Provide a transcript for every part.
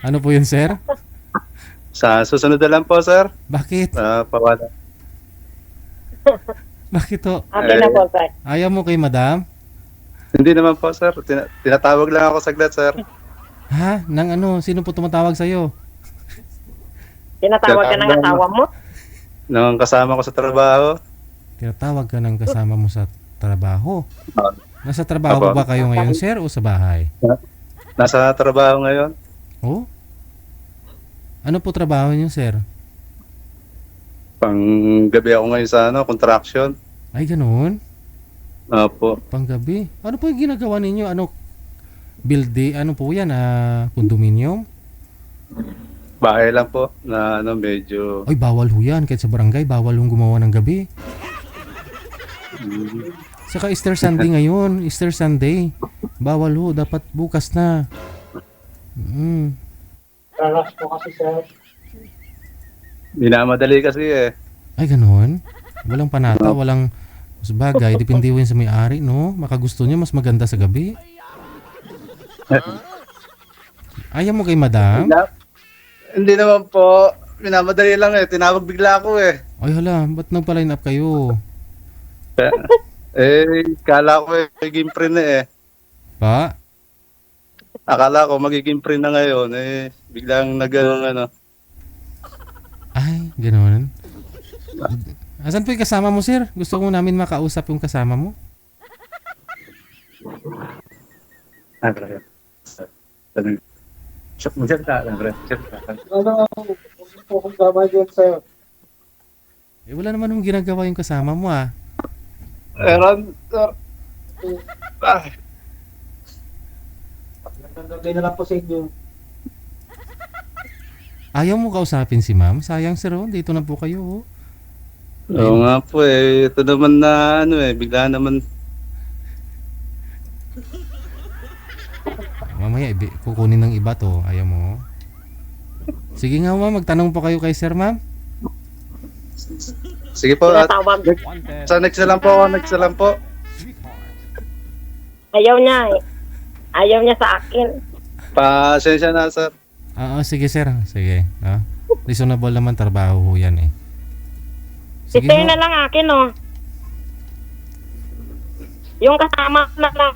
Ano po yun, sir? Sa susunod na lang po, sir. Bakit? Pawala. Bakit to? Okay na po, sir. Ayaw mo kay madam? Hindi naman po, sir. Tinatawag lang ako saglit, sir. Ha? Nang ano? Sino po tumatawag sa'yo? Tinatawag ka ng asawa mo? Nung kasama ko sa trabaho. Tinatawag ka ng kasama mo sa trabaho. Nasa trabaho Apo. ba kayo ngayon, sir, o sa bahay? Nasa trabaho ngayon. Oh? Ano po trabaho niyo, sir? Pang gabi ako ngayon sa construction. Ay, ganoon? Opo. Panggabi. Ano po yung ginagawa ninyo? Ano? Ano po yan? Condominium? Bahay lang po na medyo Ay, bawal ho yan. Kahit sa barangay, bawal hong gumawa ng gabi. Saka Easter Sunday ngayon. Easter Sunday. Bawal ho. Dapat bukas na. Relax po kasi, sir. minamadali kasi eh. Ay, ganoon? Walang panata, walang bagay. Depende ho yan sa may-ari, no? Makagusto niya, mas maganda sa gabi. Ayaw mo kay madam? Hindi naman po. Minamadali lang eh. Tinawag bigla ako eh. Ay, hala. Ba't nagpa-line up kayo? Kala ko magiging pre na eh. Pa? Akala ko magiging pre na ngayon eh. Biglang ano. Ay, ganoon. Asan po yung kasama mo, sir? Gusto ko namin makausap yung kasama mo. Shop mo dyan ka. Ano po kung tama dyan, sir? Eh, wala naman yung ginagawa yung kasama mo, ah. Meron, sir. Nagagay na lang po sa inyo. Ayaw mo kausapin si ma'am? Sayang, sir, oh. Dito na po kayo, oh. Oo nga po eh. Ito naman na bigla naman. Mamaya, kukunin ng iba to. Ayaw mo. Sige nga, ma'am. Magtanong po kayo kay sir, ma'am. Sige po. At, Tinatawag. sa next na lang po ako. Next na lang po. Ayaw niya eh. Ayaw niya sa akin. Pasensya na, sir. Oo, sige, sir. Sige. Ah. Reasonable naman trabaho ho yan, eh. Sige Sister ho. na lang akin, oh. Yung kasama na lang.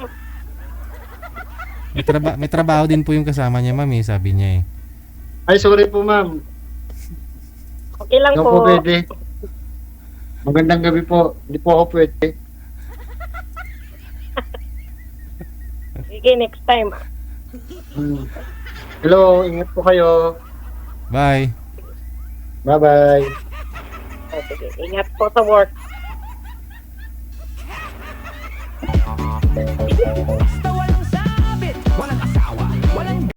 May trabaho din po yung kasama niya, ma'am, eh. Sabi niya, eh. Ay, sorry po, ma'am. Okay lang Hindi po. po pwede. Magandang gabi po. Hindi po ako pwede. Sige, next time. Hello, ingat po kayo. Bye. Bye-bye. Oh, sige, ingat po sa work.